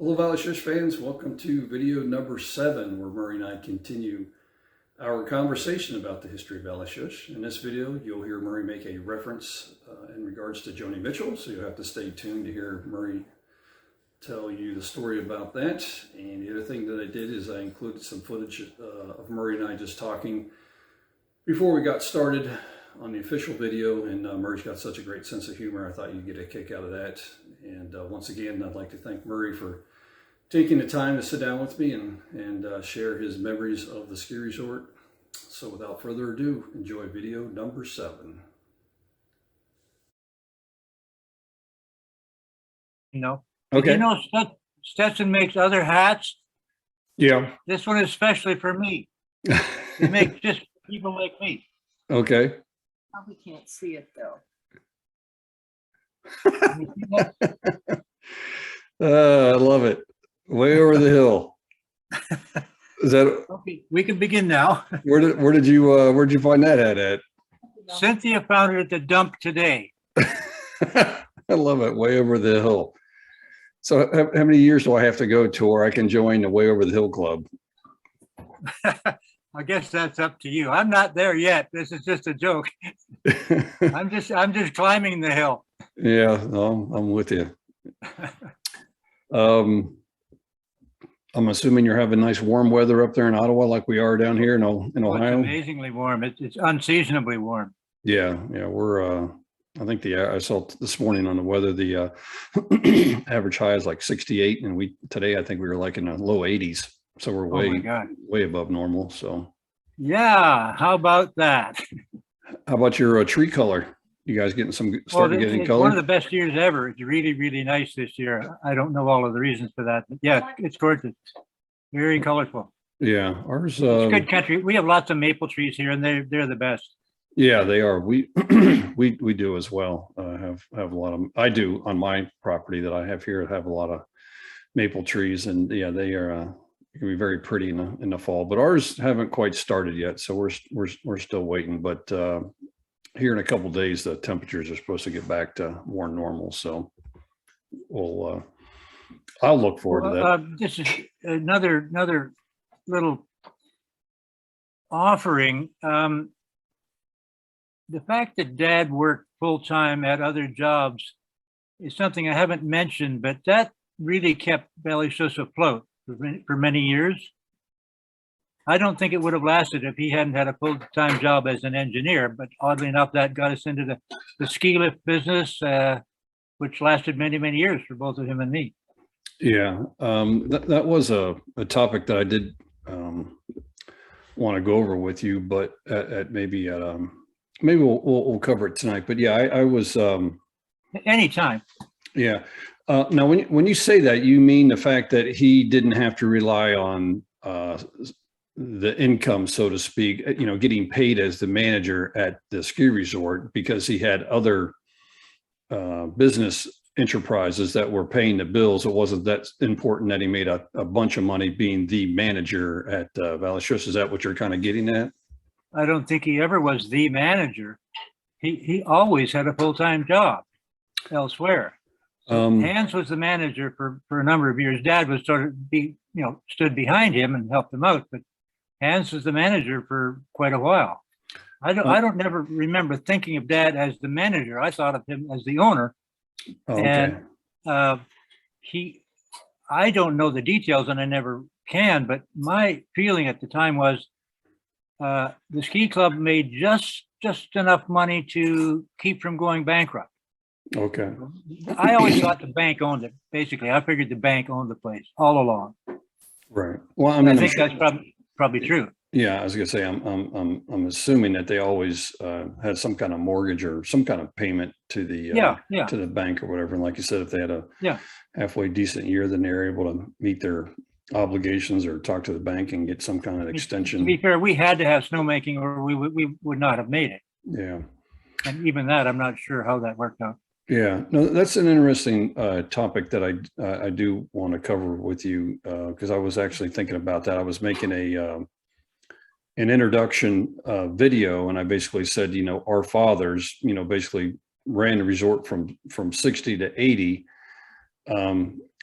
Hello, Valley Shush fans. Welcome to video number 7, where Murray and I continue our conversation about the history of Valley Shush. In this video, you'll hear Murray make a reference in regards to Joni Mitchell, so you'll have to stay tuned to hear Murray tell you the story about that. And the other thing that I did is I included some footage of Murray and I just talking before we got started on the official video, and Murray's got such a great sense of humor. I thought you'd get a kick out of that. And once again, I'd like to thank Murray for taking the time to sit down with me and share his memories of the ski resort. So without further ado, enjoy video number 7. Okay. Stetson makes other hats. Yeah. This one is especially for me. It makes just people like me. Okay. Probably can't see it though. I love it. Way over the hill. Is that Okay, we can begin now. where'd you find that hat at? Cynthia found it at the dump today. I love it. Way over the hill. So how many years do I have to go to where I can join the Way Over the Hill Club? I guess that's up to you. I'm not there yet. This is just a joke. I'm just climbing the hill. Yeah, no, I'm with you. I'm assuming you're having nice warm weather up there in Ottawa, like we are down here in Ohio. It's amazingly warm. It's unseasonably warm. Yeah, we're. I think I saw this morning on the weather, the average high is like 68, and today I think we were like in the low 80s. So we're way above normal. So yeah, how about that? How about your tree color? You guys getting getting color? One of the best years ever. It's really, really nice this year. I don't know all of the reasons for that, but yeah, it's gorgeous. Very colorful. Yeah, ours. It's good country. We have lots of maple trees here, and they're the best. Yeah, they are. We we do as well. Have a lot of. I do on my property that I have here. I have a lot of maple trees, and yeah, they are. Can be very pretty in the fall. But ours haven't quite started yet, so we're still waiting. But here in a couple of days, the temperatures are supposed to get back to more normal. So I'll look forward to that. This is another little offering. The fact that Dad worked full-time at other jobs is something I haven't mentioned, but that really kept Valley Shush afloat for many years. I don't think it would have lasted if he hadn't had a full-time job as an engineer, but oddly enough, that got us into the ski lift business, which lasted many, many years for both of him and me. Yeah, that was a topic that I did want to go over with you, but maybe we'll cover it tonight. But yeah, I was anytime. Yeah. Now, when you say that, you mean the fact that he didn't have to rely on the income, so to speak, getting paid as the manager at the ski resort, because he had other business enterprises that were paying the bills. It wasn't that important that he made a bunch of money being the manager at Valley Shush. Is that what you're kind of getting at? I don't think he ever was the manager. He always had a full-time job elsewhere. Hans was the manager for a number of years. Dad was stood behind him and helped him out, but Hans was the manager for quite a while. I don't never remember thinking of Dad as the manager. I thought of him as the owner. Okay. And I don't know the details, and I never can, but my feeling at the time was the ski club made just enough money to keep from going bankrupt. Okay. I always thought the bank owned it. Basically, I figured the bank owned the place all along. Right. Well, I mean, I think that's probably true. Yeah, I was gonna say, I'm assuming that they always had some kind of mortgage or some kind of payment to the to the bank or whatever. And like you said, if they had a halfway decent year, then they're able to meet their obligations or talk to the bank and get some kind of extension. To be fair, we had to have snowmaking, or we would not have made it. Yeah. And even that, I'm not sure how that worked out. Yeah, no, that's an interesting topic that I do want to cover with you, because I was actually thinking about that. I was making an introduction video, and I basically said, our fathers, basically ran the resort from 60 to 80,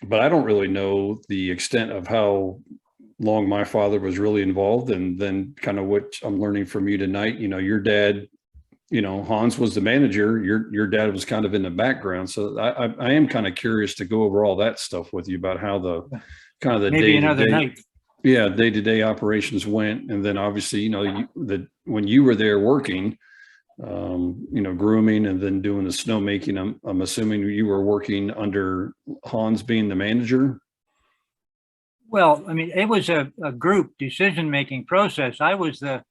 but I don't really know the extent of how long my father was really involved. And then kind of what I'm learning from you tonight, your dad, Hans was the manager, your dad was kind of in the background. So I am kind of curious to go over all that stuff with you about how the kind of the Maybe another night. yeah, day-to-day operations went. And then obviously, when you were there working, grooming and then doing the snowmaking, I'm assuming you were working under Hans being the manager. Well, I mean, it was a group decision-making process. I was the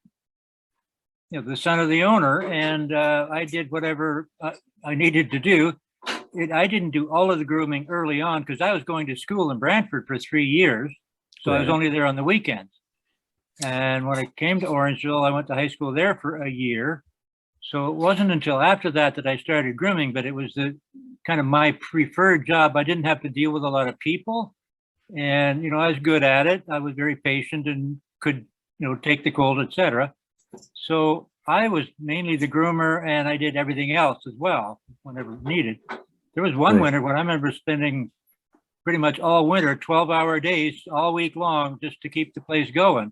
son of the owner, and I did whatever I needed to do. I didn't do all of the grooming early on because I was going to school in Brantford for 3 years. So I was only there on the weekends. And when I came to Orangeville, I went to high school there for a year. So it wasn't until after that I started grooming, but it was the kind of my preferred job. I didn't have to deal with a lot of people. And, I was good at it. I was very patient and could, take the cold, etc. So I was mainly the groomer, and I did everything else as well whenever needed. There was one winter when I remember spending pretty much all winter, 12-hour days all week long just to keep the place going.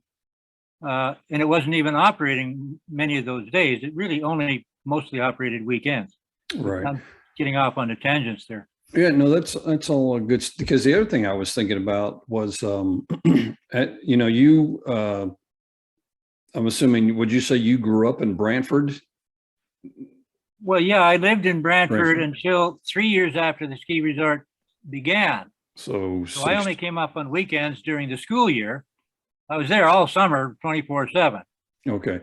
And it wasn't even operating many of those days. It really only mostly operated weekends. Right. I'm getting off on the tangents there. Yeah, no, that's all good. Because the other thing I was thinking about was, I'm assuming, would you say you grew up in Brantford? Well, yeah, I lived in Brantford until 3 years after the ski resort began. So I only came up on weekends during the school year. I was there all summer, 24/7. Okay.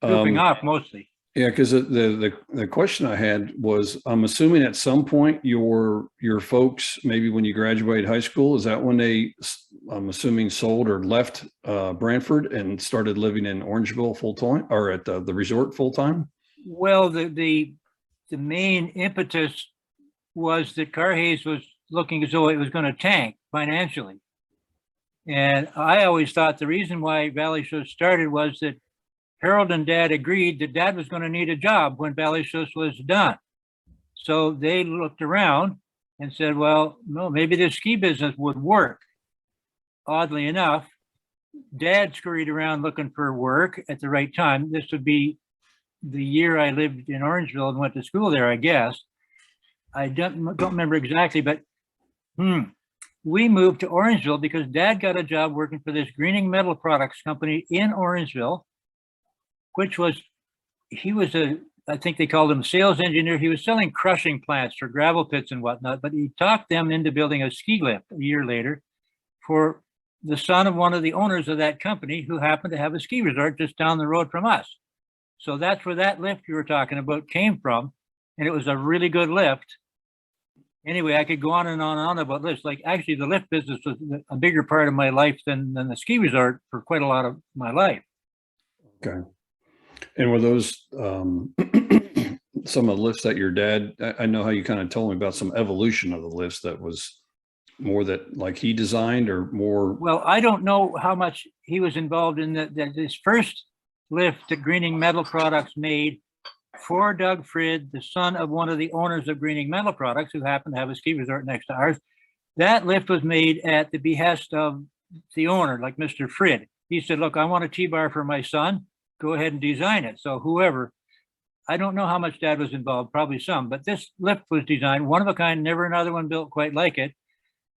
Goofing off mostly. Yeah, because the question I had was, I'm assuming at some point your folks, maybe when you graduated high school, is that when they, I'm assuming, sold or left Brantford and started living in Orangeville full time, or at the resort full time? Well, the main impetus was that Carhays was looking as though it was going to tank financially. And I always thought the reason why Valley Schuss started was that Harold and Dad agreed that Dad was going to need a job when Valley Schuss was done. So they looked around and said, well, no, maybe this ski business would work. Oddly enough, Dad scurried around looking for work at the right time. This would be the year I lived in Orangeville and went to school there, I guess. I don't remember exactly, but we moved to Orangeville because Dad got a job working for this greening metal products company in Orangeville, which was, I think they called him sales engineer. He was selling crushing plants for gravel pits and whatnot, but he talked them into building a ski lift a year later for the son of one of the owners of that company who happened to have a ski resort just down the road from us. So that's where that lift you were talking about came from. And it was a really good lift. Anyway, I could go on and on and on about lifts. Like, actually, the lift business was a bigger part of my life than the ski resort for quite a lot of my life. Okay. And were those some of the lifts that your dad, I know how you kind of told me about some evolution of the lifts that was more that like he designed or more? Well, I don't know how much he was involved in this first lift that Greening Metal Products made for Doug Frid, the son of one of the owners of Greening Metal Products, who happened to have a ski resort next to ours. That lift was made at the behest of the owner, like Mr. Frid. He said, look, I want a T-bar for my son. Go ahead and design it. So whoever, I don't know how much Dad was involved, probably some, but this lift was designed, one of a kind, never another one built quite like it,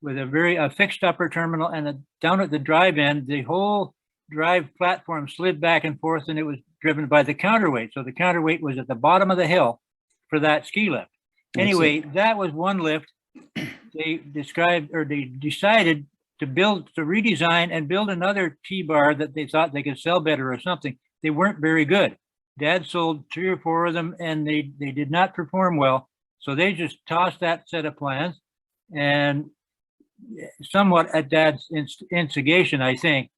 with a fixed upper terminal, and down at the drive end, the whole drive platform slid back and forth, and it was driven by the counterweight. So the counterweight was at the bottom of the hill for that ski lift. Anyway, that was one lift. They decided to redesign and build another T-bar that they thought they could sell better or something. They weren't very good. Dad sold 3 or 4 of them, and they did not perform well. So they just tossed that set of plans, and somewhat at Dad's instigation, I think,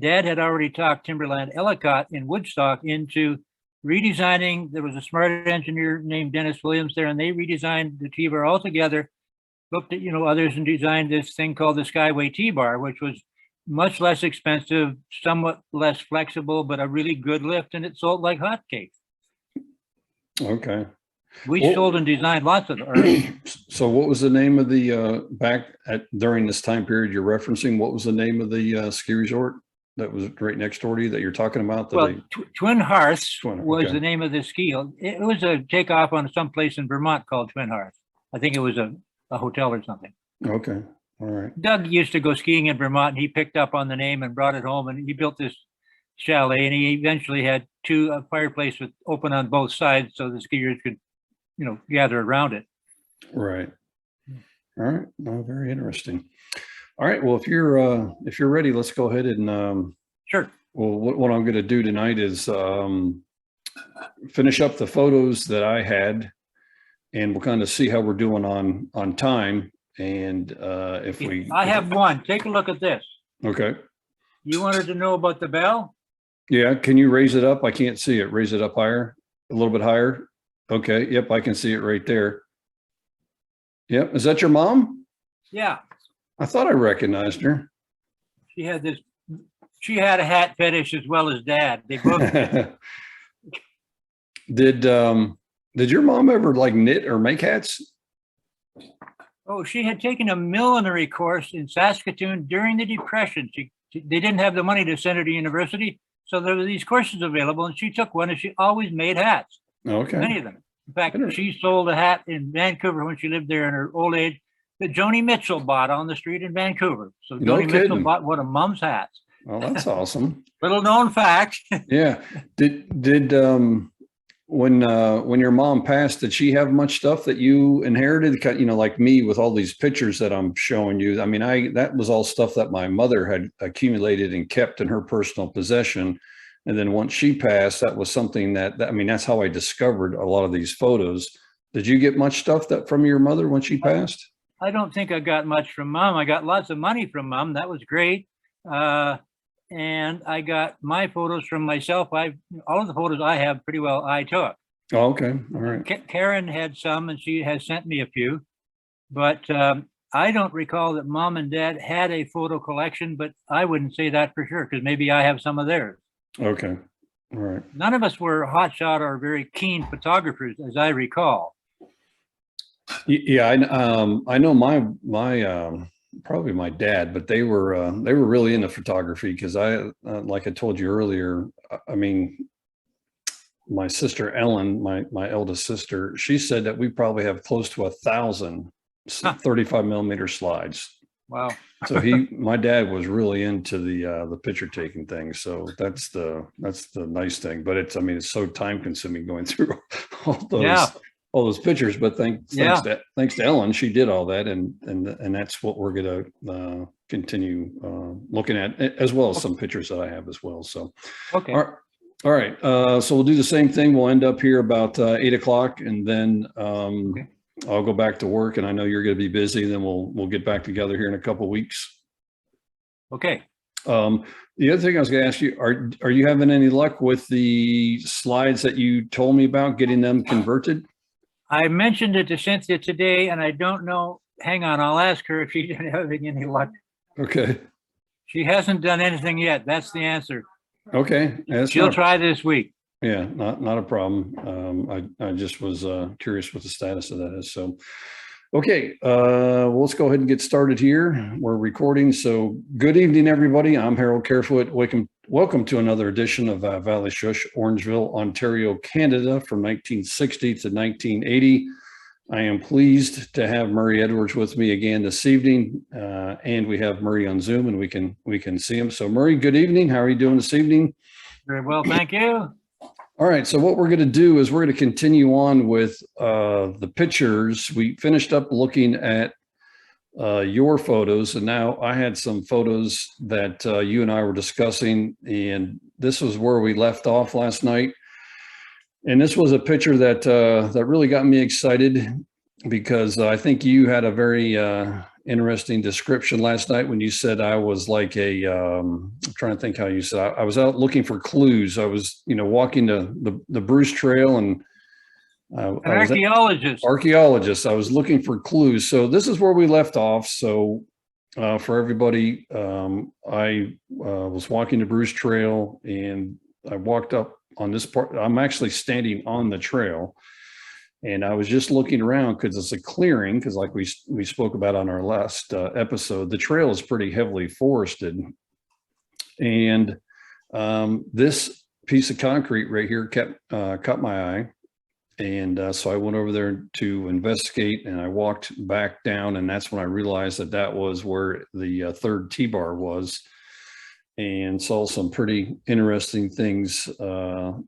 Dad had already talked Timberland Ellicott in Woodstock into redesigning. There was a smart engineer named Dennis Williams there, and they redesigned the T-bar altogether, looked at, others, and designed this thing called the Skyway T-bar, which was much less expensive, somewhat less flexible, but a really good lift, and it sold like hotcakes. Okay. We Well- sold and designed lots of them. So what was the name of the, during this time period you're referencing, what was the name of the ski resort that was right next door to you that you're talking about? Well, Twin Hearths Twin, was okay. the name of the ski. It was a takeoff on some place in Vermont called Twin Hearths. I think it was a hotel or something. Okay, all right. Doug used to go skiing in Vermont, and he picked up on the name and brought it home, and he built this chalet, and he eventually had a fireplace with open on both sides so the skiers could, gather around it. Right. All right. Well, very interesting. All right. Well, if you're ready, let's go ahead and Sure. well, what I'm going to do tonight is finish up the photos that I had, and we'll kind of see how we're doing on time. And if we, I have one. Take a look at this. okay. You wanted to know about the bell? Yeah. Can you raise it up? I can't see it. Raise it up higher, a little bit higher. Okay. Yep. I can see it right there. Yep. Is that your mom? Yeah. I thought I recognized her. She had a hat fetish as well as Dad. They both Did your mom ever like knit or make hats? Oh, she had taken a millinery course in Saskatoon during the Depression. They didn't have the money to send her to university, so there were these courses available, and she took one, and she always made hats. Okay. Many of them. In fact, she sold a hat in Vancouver when she lived there in her old age that Joni Mitchell bought on the street in Vancouver. So No Joni Mitchell kidding. bought one of Mom's hats. Well, that's awesome. Little known fact. Yeah. Did when your mom passed, did she have much stuff that you inherited? Like me with all these pictures that I'm showing you. I mean, that was all stuff that my mother had accumulated and kept in her personal possession. And then once she passed, that was something that's how I discovered a lot of these photos. Did you get much stuff from your mother when she passed? I don't think I got much from Mom. I got lots of money from Mom. That was great. And I got my photos from myself. All of the photos I have pretty well I took. Oh, okay. All right. Karen had some, and she has sent me a few. But I don't recall that Mom and Dad had a photo collection, but I wouldn't say that for sure, because maybe I have some of theirs. Okay. All right. None of us were hotshot or very keen photographers, as I recall. Yeah, I know my probably my dad, but they were really into photography because like I told you earlier, I mean, my sister Ellen, my eldest sister, she said that we probably have close to 1,000 35 millimeter slides. Wow. So my dad was really into the picture taking thing. So that's the nice thing. But it's so time consuming going through all those pictures. But thanks to Ellen, she did all that, and that's what we're gonna continue looking at, as well as some pictures that I have as well. So okay. All right. So we'll do the same thing. We'll end up here about 8 o'clock, and then okay. I'll go back to work, and I know you're going to be busy. Then we'll get back together here in a couple of weeks. Okay. The other thing I was going to ask you, are you having any luck with the slides that you told me about, getting them converted? I mentioned it to Cynthia today, and I don't know. Hang on, I'll ask her if she's having any luck. Okay. She hasn't done anything yet. That's the answer. Okay. She'll try this week. Yeah, not a problem. I just was curious what the status of that is. So, okay, well, let's go ahead and get started here. We're recording. So good evening, everybody. I'm Harold Carefoot. Welcome to another edition of Valley Schuss, Orangeville, Ontario, Canada from 1960 to 1980. I am pleased to have Murray Edwards with me again this evening, and we have Murray on Zoom, and we can see him. So Murray, good evening. How are you doing this evening? Very well, thank you. All right, so what we're going to do is we're going to continue on with the pictures. We finished up looking at your photos, and now I had some photos that you and I were discussing, and this was where we left off last night. And this was a picture that that really got me excited, because I think you had a very interesting description last night when you said I was like I'm trying to think how you said I was out looking for clues. I was, walking the Bruce Trail, and an archaeologist. I was looking for clues. So this is where we left off. So for everybody, I was walking the Bruce Trail, and I walked up on this part. I'm actually standing on the trail, And I was just looking around because it's a clearing, because like we spoke about on our last episode, the trail is pretty heavily forested. And this piece of concrete right here caught my eye. And so I went over there to investigate, and I walked back down, and that's when I realized that that was where the third T-bar was, and saw some pretty interesting things,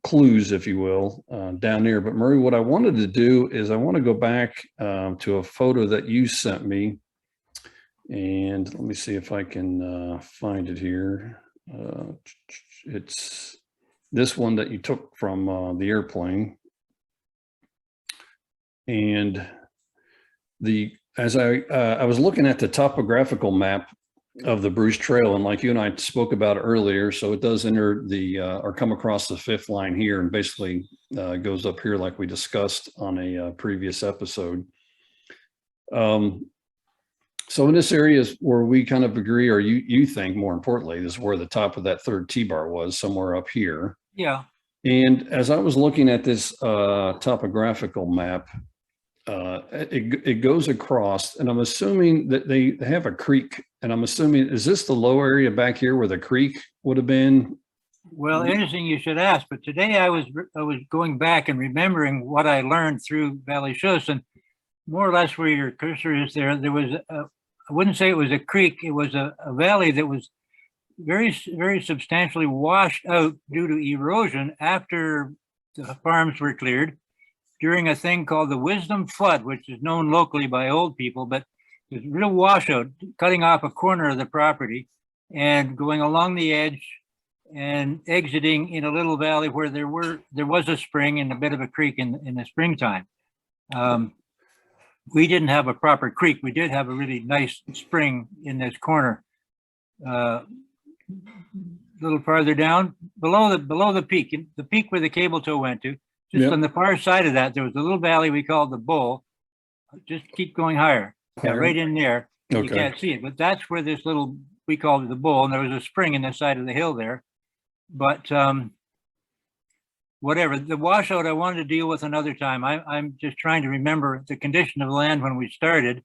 clues, if you will, down there. But Murray, what I wanted to do is I want to go back to a photo that you sent me, and let me see if I can find it here. It's this one that you took from the airplane. And as I was looking at the topographical map of the Bruce Trail, and like you and I spoke about earlier, so it does enter or come across the fifth line here, and basically goes up here like we discussed on a previous episode. So in this area is where we kind of agree, or you think more importantly, is where the top of that third T-bar was, somewhere up here. Yeah. And as I was looking at this topographical map, it goes across, and I'm assuming that they have a creek, and I'm assuming, is this the low area back here where the creek would have been? Well, interesting you should ask, but today I was going back and remembering what I learned through Valley Schuss, and more or less where your cursor is there was I wouldn't say it was a creek, it was a valley that was very, very substantially washed out due to erosion after the farms were cleared during a thing called the Wisdom Flood, which is known locally by old people, but it's a real washout, cutting off a corner of the property and going along the edge and exiting in a little valley where there was a spring and a bit of a creek in the springtime. We didn't have a proper creek. We did have a really nice spring in this corner. A little farther down, below the peak where the cable tow went to, just on the far side of that, there was a little valley we called the Bull. Just keep going higher. Yeah, right in there. Okay. You can't see it, but that's where this little, we called it the Bull, and there was a spring in the side of the hill there. But whatever, the washout I wanted to deal with another time. I'm just trying to remember the condition of the land when we started.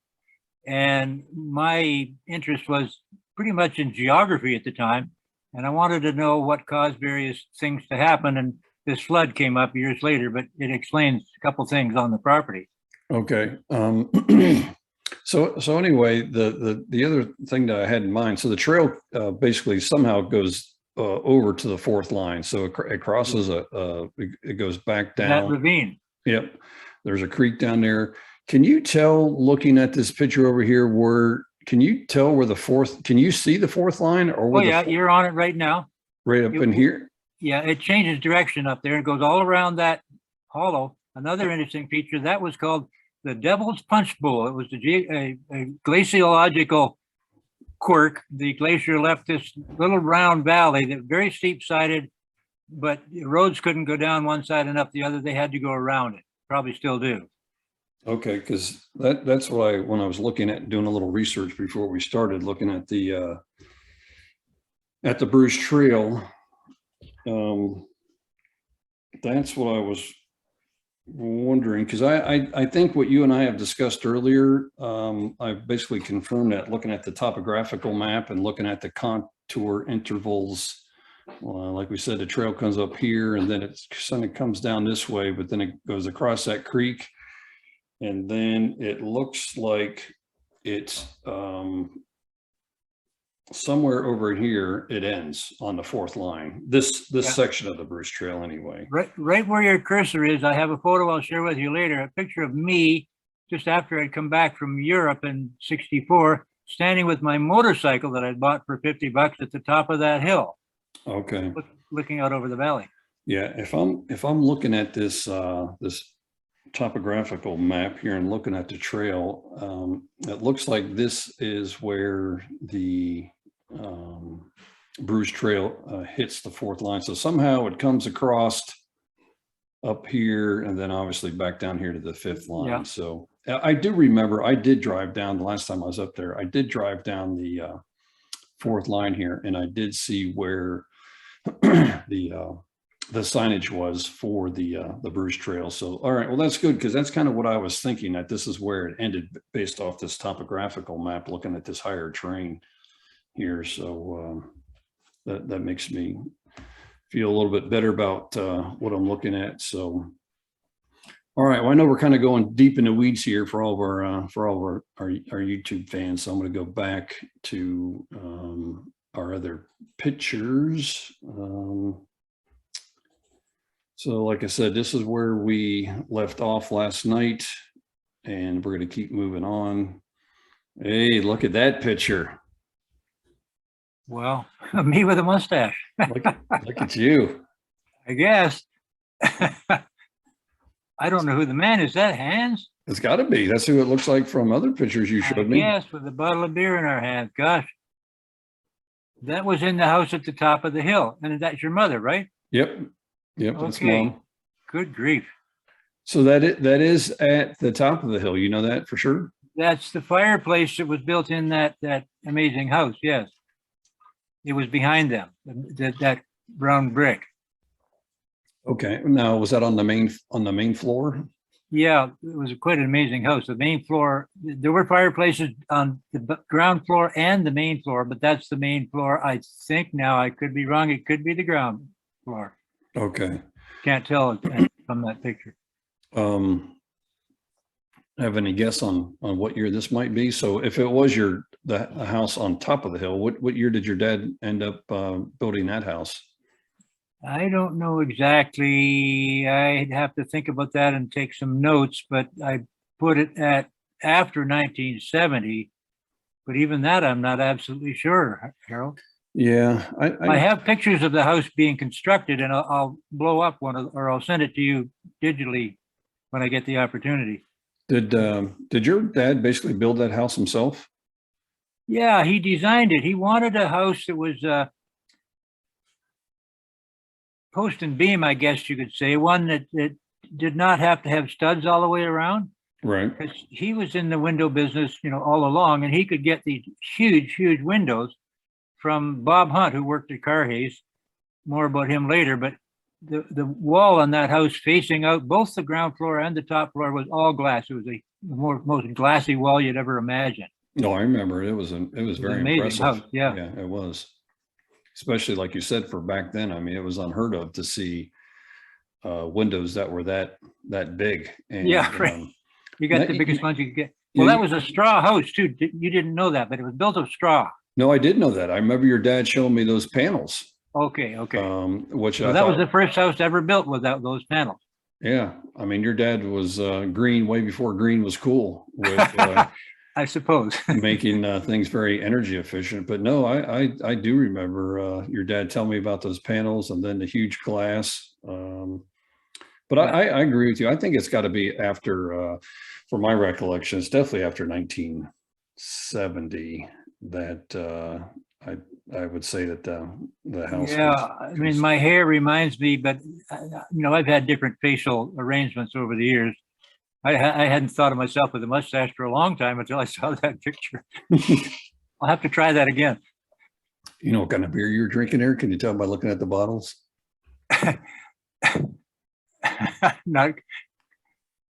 And my interest was pretty much in geography at the time. And I wanted to know what caused various things to happen. And this flood came up years later, but it explains a couple things on the property. Okay. So anyway, the other thing that I had in mind, so the trail basically somehow goes over to the fourth line. So it crosses it goes back down. That ravine. Yep. There's a creek down there. Can you tell, looking at this picture over here, can you tell where can you see the fourth line? Or yeah, you're on it right now. Right up in here? Yeah, it changes direction up there and goes all around that hollow. Another interesting feature, that was called the Devil's Punch Bowl. It was a glaciological quirk. The glacier left this little round valley that very steep sided, but the roads couldn't go down one side and up the other. They had to go around it. Probably still do. Okay, because that's what when I was looking at doing a little research before we started looking at the Bruce Trail, that's what I was wondering, because I think what you and I have discussed earlier, I basically confirmed that looking at the topographical map and looking at the contour intervals. Like we said, the trail comes up here and then it kind of comes down this way, but then it goes across that creek. And then it looks like it's somewhere over here, it ends on the fourth line. This section of the Bruce Trail anyway. Right where your cursor is, I have a photo I'll share with you later, a picture of me just after I'd come back from Europe in '64, standing with my motorcycle that I'd bought for $50 at the top of that hill. Okay. Looking out over the valley. Yeah, if I'm looking at this this topographical map here and looking at the trail, it looks like this is where the Bruce Trail hits the fourth line. So somehow it comes across up here and then obviously back down here to the fifth line. Yeah. So I do remember I did drive down the last time I was up there. I did drive down the fourth line here and I did see where the the signage was for the Bruce Trail. So, all right, well, that's good, because that's kind of what I was thinking, that this is where it ended based off this topographical map, looking at this higher terrain here. So that makes me feel a little bit better about what I'm looking at. So, all right, well, I know we're kind of going deep in the weeds here for all of our YouTube fans. So I'm going to go back to our other pictures. So like I said, this is where we left off last night, and we're going to keep moving on. Hey, look at that picture. Well, me with a mustache, Look at you. I guess. I don't know who the man is. That Hans? It's got to be. That's who it looks like from other pictures you showed me. Yes, with a bottle of beer in our hands. Gosh. That was in the house at the top of the hill. And that's your mother, right? Yep. Yep. That's Okay. Mom. Good grief. So that is at the top of the hill. You know that for sure? That's the fireplace that was built in that amazing house. Yes. It was behind them, that brown brick. Okay. Now, was that on the main floor? Yeah, it was quite an amazing house. The main floor, there were fireplaces on the ground floor and the main floor, but that's the main floor. I think now, I could be wrong. It could be the ground floor. Okay. Can't tell from that picture. Have any guess on what year this might be? So if it was the house on top of the hill, what year did your dad end up building that house? I don't know exactly. I'd have to think about that and take some notes, but I put it at after 1970. But even that, I'm not absolutely sure, Harold. Yeah, I have pictures of the house being constructed, and I'll blow up one or I'll send it to you digitally when I get the opportunity. Did your dad basically build that house himself? Yeah, he designed it. He wanted a house that was post and beam, I guess you could say, one that did not have to have studs all the way around. Right. Because he was in the window business, all along, and he could get these huge windows from Bob Hunt, who worked at Carhays. More about him later, but the wall on that house facing out, both the ground floor and the top floor, was all glass. It was the most glassy wall you'd ever imagine. No, I remember it. It was very amazing impressive. house, yeah, it was. Especially like you said, for back then. I mean, it was unheard of to see windows that were that big. And, yeah, right. You got the biggest ones you could get. Well, that was a straw house too. You didn't know that, but it was built of straw. No, I did know that. I remember your dad showing me those panels. Okay. Which so that was the first house ever built without those panels. Yeah, I mean, your dad was green way before green was cool. With I suppose making things very energy efficient. But no, I do remember your dad telling me about those panels and then the huge glass. But I agree with you. I think it's got to be after, for my recollection, it's definitely after 1970 that I would say that the house. Yeah, I mean, my hair reminds me, but I've had different facial arrangements over the years. I hadn't thought of myself with a mustache for a long time until I saw that picture. I'll have to try that again. You know what kind of beer you're drinking there? Can you tell by looking at the bottles? Not,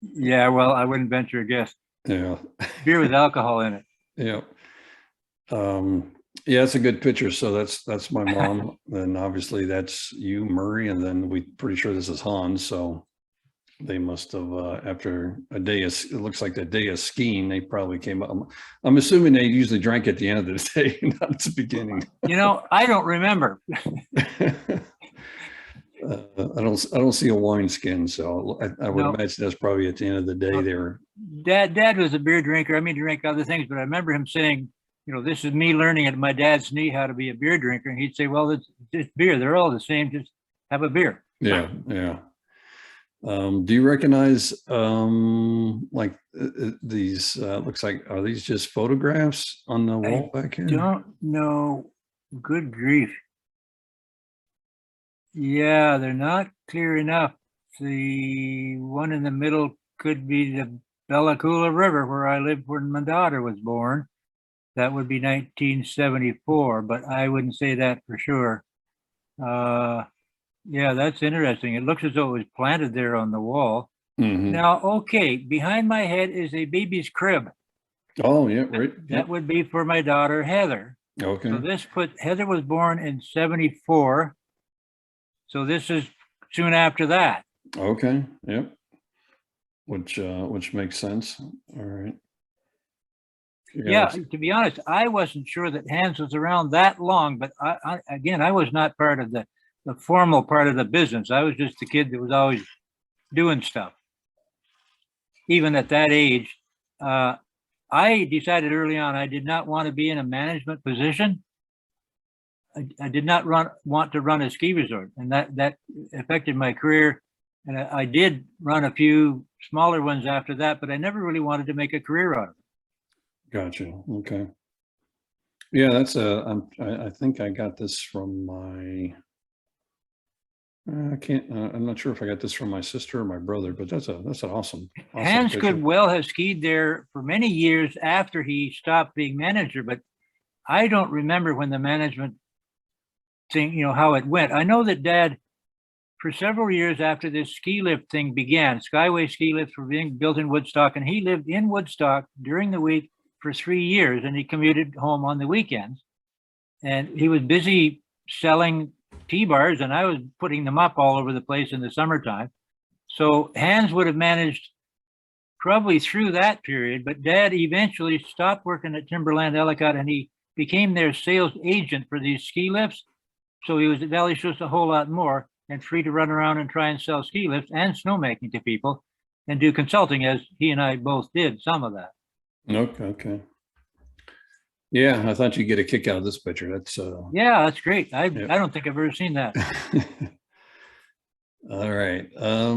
yeah, well, I wouldn't venture a guess. Yeah. Beer with alcohol in it. Yeah. Yeah, it's a good picture. So that's my mom. Then obviously that's you, Murray, and then we pretty sure this is Hans. So they must have after a day of, it looks like the day of skiing, they probably came up. I'm assuming they usually drank at the end of the day, not at the beginning. I don't remember. I don't see a wineskin, so I would imagine that's probably at the end of the day there. Dad was a beer drinker. I mean, to drink other things, but I remember him saying, this is me learning at my dad's knee how to be a beer drinker. And he'd say, well, it's beer. They're all the same. Just have a beer. Yeah, yeah. Do you recognize like these? Looks like, are these just photographs on the wall back here? Don't know. Good grief. Yeah, they're not clear enough. The one in the middle could be the Bella Coola River, where I lived when my daughter was born. That would be 1974, but I wouldn't say that for sure. Yeah, that's interesting. It looks as though it was planted there on the wall. Hmm. Now, okay, behind my head is a baby's crib. Oh, yeah, right. That would be for my daughter, Heather. Okay. So Heather was born in 74. So this is soon after that. Okay. Yep. Which makes sense. All right. Yeah, that's- to be honest, I wasn't sure that Hans was around that long, but again, I was not part of the formal part of the business. I was just the kid that was always doing stuff. Even at that age, I decided early on I did not want to be in a management position. I did not want to run a ski resort, and that affected my career. And I did run a few smaller ones after that, but I never really wanted to make a career out of it. Gotcha. Okay. Yeah, I think I got this from my. I can't. I'm not sure if I got this from my sister or my brother, but that's an awesome Hans picture. could well have skied there for many years after he stopped being manager, but I don't remember when the management thing, how it went. I know that Dad, for several years after this ski lift thing began, Skyway ski lifts were being built in Woodstock, and he lived in Woodstock during the week for 3 years, and he commuted home on the weekends. And he was busy selling T-bars, and I was putting them up all over the place in the summertime. So Hans would have managed probably through that period, but Dad eventually stopped working at Timberland Ellicott, and he became their sales agent for these ski lifts. So he was at Valley Schuss a whole lot more and free to run around and try and sell ski lifts and snowmaking to people and do consulting, as he and I both did some of that. Okay. Yeah, I thought you'd get a kick out of this picture. That's Yeah, that's great. I Yep. don't think I've ever seen that. All right. I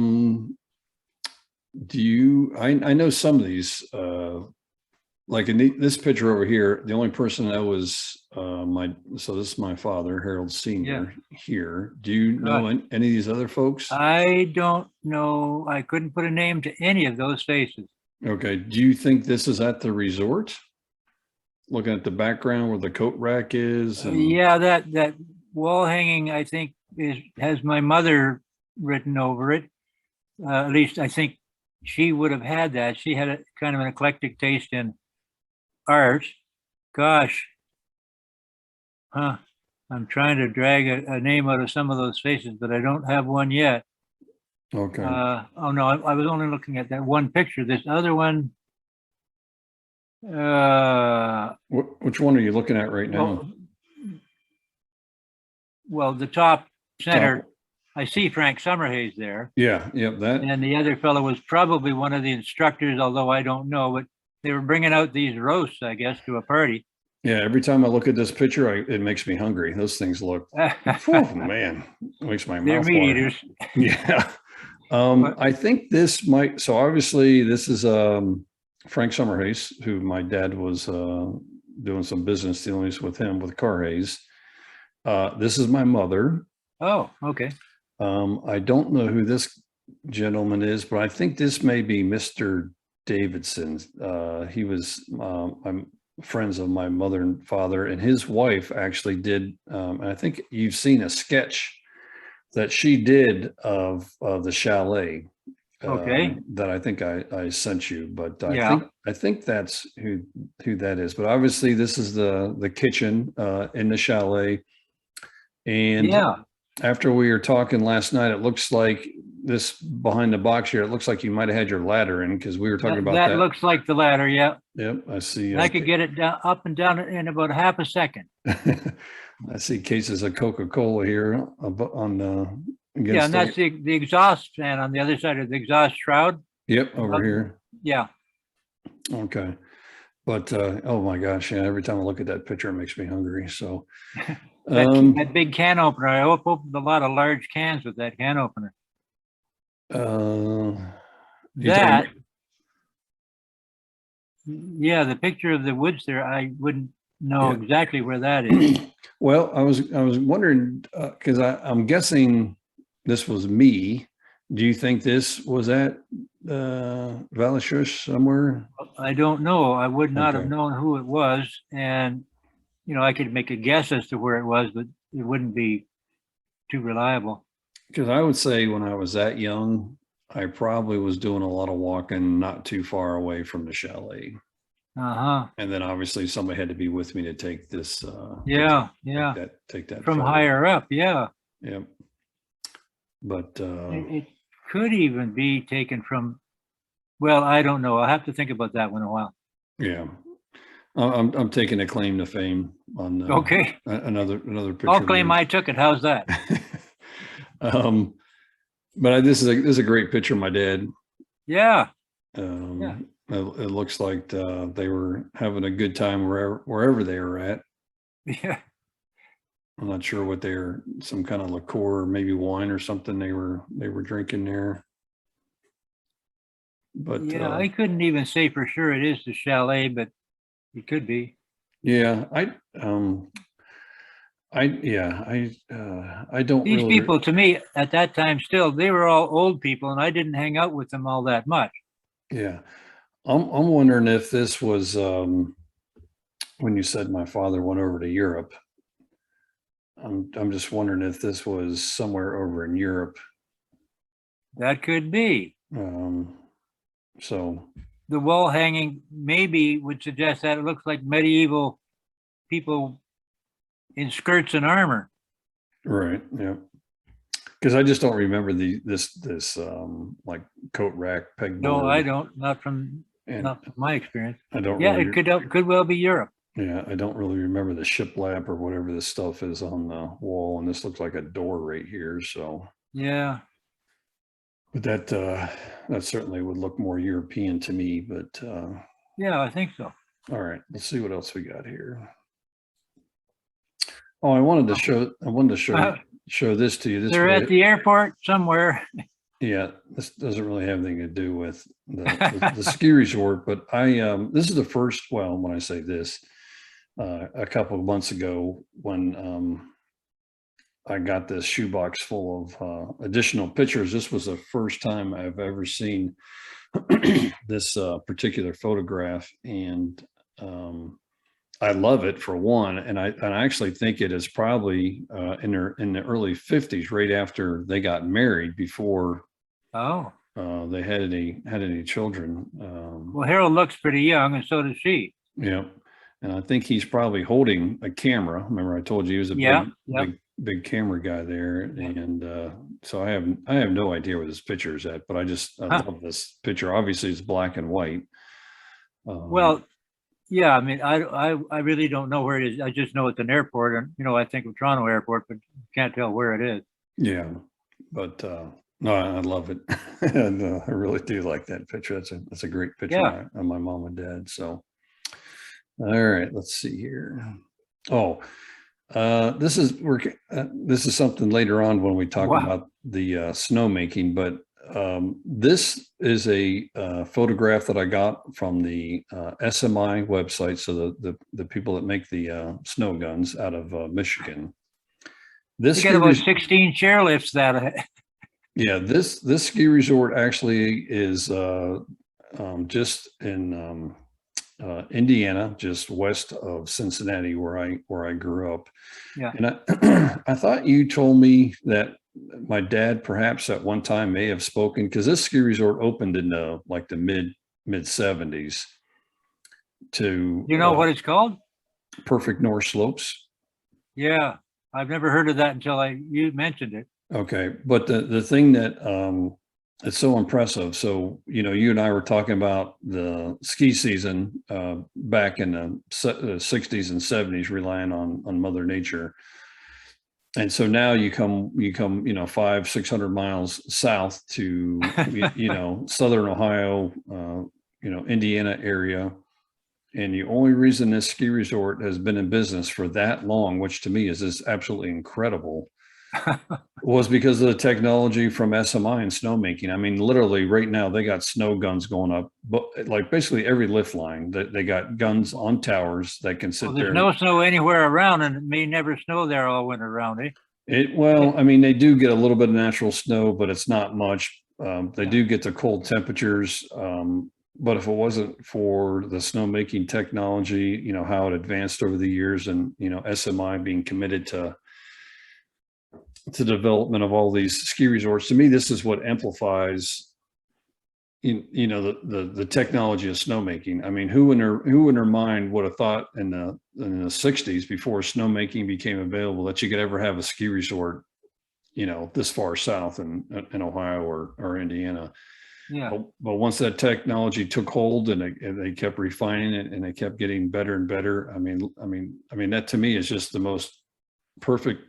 know some of these, like in this picture over here, the only person that was so this is my father, Harold Sr. here. Do you know any of these other folks? I don't know. I couldn't put a name to any of those faces. Okay. Do you think this is at the resort? Looking at the background where the coat rack is. Yeah, that wall hanging, I think, has my mother written over it. At least I think she would have had that. She had a kind of an eclectic taste in art. Gosh. Huh. I'm trying to drag a name out of some of those faces, but I don't have one yet. Okay. Oh no, I was only looking at that one picture. This other one. Which one are you looking at right now? Well, the top center, I see Frank Summerhays there. Yeah, that. And the other fellow was probably one of the instructors, although I don't know, but they were bringing out these roasts, I guess, to a party. Yeah, every time I look at this picture, it makes me hungry. Those things look, oh man, it makes my mouth They're meat water. eaters. Yeah. I think this might, so obviously this is Frank Summerhays, who my dad was doing some business dealings with him with Carhays. This is my mother. Oh, okay. I don't know who this gentleman is, but I think this may be Mr. Davidson. He was friends of my mother and father, and his wife actually did. And I think you've seen a sketch that she did of the chalet. Okay. That I think I sent you, but Yeah. I think that's who that is. But obviously, this is the kitchen in the chalet. And yeah, after we were talking last night, it looks like this behind the box here. It looks like you might have had your ladder in, because we were talking about that. That looks like the ladder. Yeah. Yep, I see. I could get it down, up and down in about half a second. I see cases of Coca-Cola here on Yeah, and that's the exhaust fan on the other side of the exhaust shroud. Yep, over here. Yeah. Okay. But oh my gosh, yeah, every time I look at that picture, it makes me hungry. So that big can opener, I opened a lot of large cans with that can opener. Yeah, the picture of the woods there, I wouldn't know exactly where that is. Well, I was wondering, because I'm guessing this was me. Do you think this was at Valley Schuss somewhere? I don't know. I would not have known who it was. And, I could make a guess as to where it was, but it wouldn't be too reliable. Because I would say when I was that young, I probably was doing a lot of walking not too far away from the chalet. Uh-huh. And then obviously somebody had to be with me to take this, Yeah, yeah. take that From photo. higher up, yeah. Yep. But, It could even be taken from, well, I don't know. I'll have to think about that one a while. yeah, I'm taking a claim to fame on Okay, another picture. I'll claim I took it. How's that? But this is a great picture of my dad. Yeah, It looks like they were having a good time wherever they were at. yeah. I'm not sure what they're, some kind of liqueur, or maybe wine or something they were drinking there. But Yeah, I couldn't even say for sure it is the chalet, but it could be. yeah, I don't These really. people, to me, at that time still, they were all old people and I didn't hang out with them all that much. Yeah, I'm wondering if this was when you said my father went over to Europe. I'm just wondering if this was somewhere over in Europe. That could be. So The wall hanging maybe would suggest that it looks like medieval people in skirts and armor. right, yeah. Because I just don't remember this like coat rack pegboard. No, I don't. Not from And my experience. I don't. Yeah, really, it could well be Europe. Yeah, I don't really remember the shiplap or whatever this stuff is on the wall, and this looks like a door right here. So Yeah. but that certainly would look more European to me. But Yeah, I think so. all right, let's see what else we got here. Oh, I wanted to show this to you. This They're really, at the airport somewhere. yeah, this doesn't really have anything to do with the ski resort, but this is the first, well, when I say this, a couple of months ago when I got this shoebox full of additional pictures. This was the first time I've ever seen this particular photograph, and I love it for one, and I actually think it is probably in the early 50s, right after they got married, before Oh, they had any children. well, Harold looks pretty young, and so does she. Yeah, and I think he's probably holding a camera. Remember, I told you he was a Yeah, yeah. big camera guy there, Yeah. and so I have no idea where this picture is at, but I love this picture. Obviously, it's black and white. Well, yeah. I mean, I really don't know where it is. I just know it's an airport, and I think of Toronto Airport, but can't tell where it is. yeah, but no, I love it, and I really do like that picture. That's a great picture Yeah. of my mom and dad. So, all right, let's see here. Oh, this is something later on when we talk Wow. about the snowmaking, but this is a photograph that I got from the SMI website. So the people that make the snow guns out of Michigan. They got about 16 chairlifts that. Yeah, this ski resort actually is just in Indiana, just west of Cincinnati, where I grew up. Yeah. And I thought you told me that my dad perhaps at one time may have spoken, because this ski resort opened in the mid 70s to You know what it's called? Perfect North Slopes. Yeah, I've never heard of that until you mentioned it. Okay, but the thing that it's so impressive. So you and I were talking about the ski season back in the 60s and 70s, relying on Mother Nature. And so now you come 500-600 miles south to southern Ohio, Indiana area, and the only reason this ski resort has been in business for that long, which to me is absolutely incredible, was because of the technology from SMI and snowmaking. I mean, literally right now they got snow guns going up, but like basically every lift line that they got guns on towers that can sit there. There's no snow anywhere around, and it may never snow there all winter round, eh? Well, I mean, they do get a little bit of natural snow, but it's not much. They do get the cold temperatures. But if it wasn't for the snowmaking technology, how it advanced over the years, and SMI being committed to to the development of all these ski resorts. To me, this is what amplifies the technology of snowmaking. I mean, who in their mind would have thought in the 60s, before snowmaking became available, that you could ever have a ski resort, this far south in Ohio or Indiana. Yeah. But once that technology took hold and they kept refining it and they kept getting better and better. I mean, that to me is just the most perfect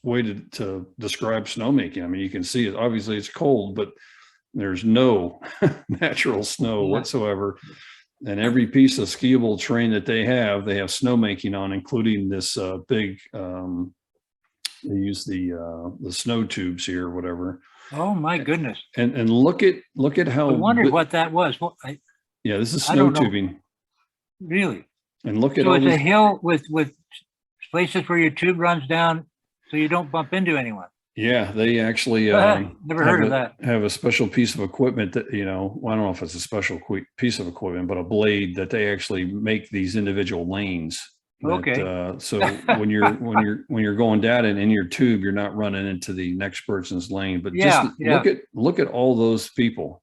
way to describe snowmaking. I mean, you can see it, obviously it's cold, but there's no natural snow whatsoever. And every piece of skiable terrain that they have snowmaking on, including this big, they use the snow tubes here or whatever. Oh my goodness. And look at how I wondered what that was. Well, yeah, this is I snow don't know. tubing. Really? And look at So all it's a these, hill with places where your tube runs down so you don't bump into anyone. yeah, they actually Never heard of that. have a special piece of equipment that, well, I don't know if it's a special piece of equipment, but a blade that they actually make these individual lanes. Okay. So when you're going down and in your tube, you're not running into the next person's lane. But just look at all those people.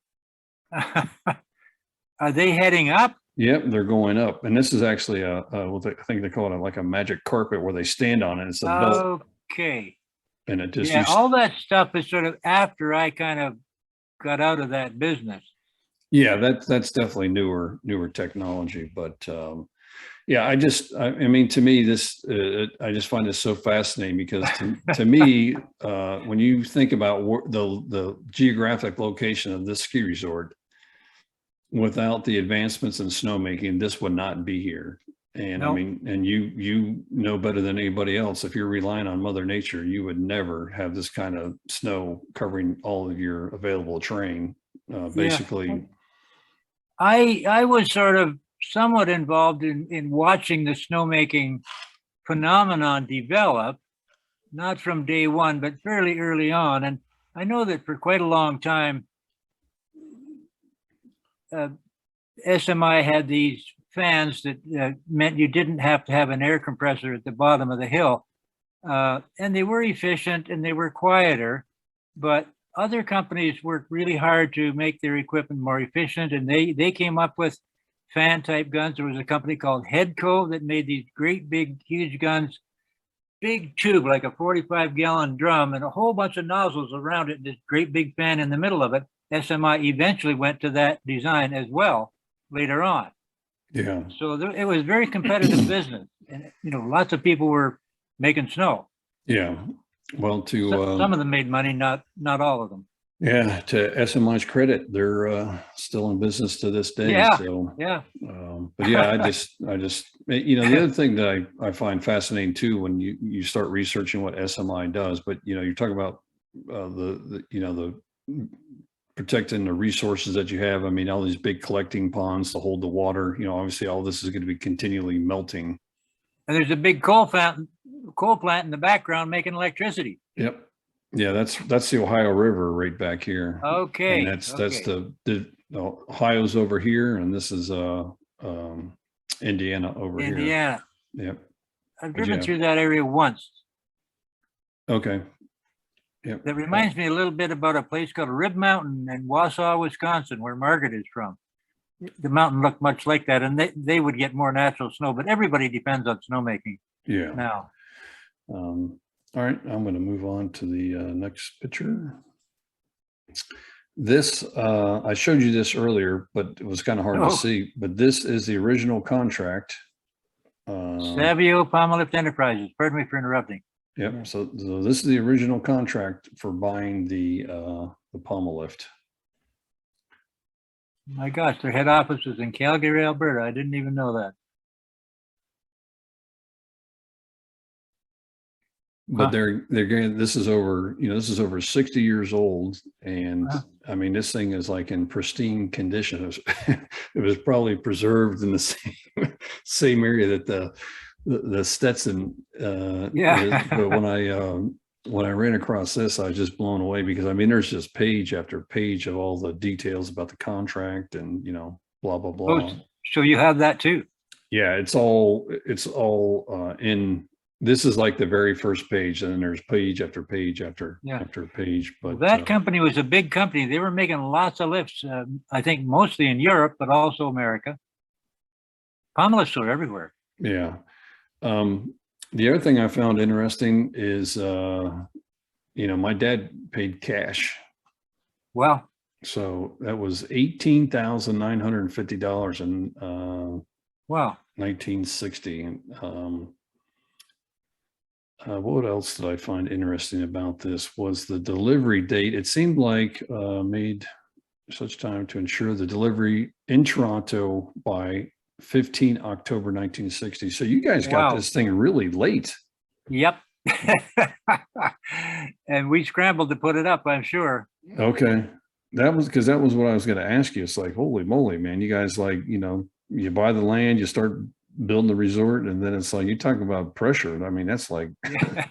Are they heading up? Yep, they're going up, and this is actually I think they call it like a magic carpet where they stand on it. It's a belt. Okay. And it just all that stuff is sort of after I kind of got out of that business. Yeah, that's definitely newer technology, but yeah, I mean, to me, this I just find this so fascinating because to me, when you think about the geographic location of this ski resort, without the advancements in snowmaking, this would not be here. And I mean, and you know better than anybody else, if you're relying on Mother Nature, you would never have this kind of snow covering all of your available terrain. Basically, I was sort of somewhat involved in watching the snowmaking phenomenon develop, not from day one, but fairly early on. And I know that for quite a long time, SMI had these fans that meant you didn't have to have an air compressor at the bottom of the hill. And they were efficient and they were quieter, but other companies worked really hard to make their equipment more efficient. And they came up with fan type guns. There was a company called Headco that made these great big, huge guns, big tube, like a 45-gallon drum and a whole bunch of nozzles around it, and this great big fan in the middle of it. SMI eventually went to that design as well later on. yeah. So it was very competitive business, and lots of people were making snow. Yeah. Well, some of them made money, not all of them. Yeah, to SMI's credit, they're still in business to this day. Yeah. So yeah. But yeah, I just the other thing that I find fascinating too, when you start researching what SMI does, but you're talking about the protecting the resources that you have. I mean, all these big collecting ponds to hold the water. Obviously, all this is going to be continually melting. And there's a big coal plant in the background making electricity. Yep. Yeah, that's the Ohio River right back here. Okay. And that's the Ohio's over here, and this is Indiana over here. Indiana. Yep. I've driven through that area once. Okay. Yep. That reminds me a little bit about a place called Rib Mountain in Wausau, Wisconsin, where Margaret is from. The mountain looked much like that, and they would get more natural snow, but everybody depends on snowmaking. Yeah. Now. All right, I'm going to move on to the next picture. This, I showed you this earlier, but it was kind of hard to see, but this is the original contract. Savio Palmolift Enterprises, pardon me for interrupting. Yep, yeah. So this is the original contract for buying the Palmolift. My gosh, their head office is in Calgary, Alberta. I didn't even know that. But they're going. This is over 60 years old, and I mean, this thing is like in pristine condition. It was probably preserved in the same area that the Stetson. Yeah. But when I ran across this, I was just blown away because I mean, there's just page after page of all the details about the contract and blah blah blah. Oh, so you have that too? Yeah, it's all in this is like the very first page, and then there's page after page after Yeah. after page. Well, But that company was a big company. They were making lots of lifts, I think mostly in Europe, but also America. Palm lifts were everywhere. yeah. The other thing I found interesting is, my dad paid cash. Well, So that was $18,950 in wow. 1960. What else did I find interesting about this was the delivery date. It seemed like made such time to ensure the delivery in Toronto by 15 October 1960. So you guys got Wow. this thing really late. Yep. And we scrambled to put it up, I'm sure. Okay. That was what I was going to ask you. It's like, holy moly, man. You guys you buy the land, you start building the resort, and then it's like, you talk about pressure. I mean, that's like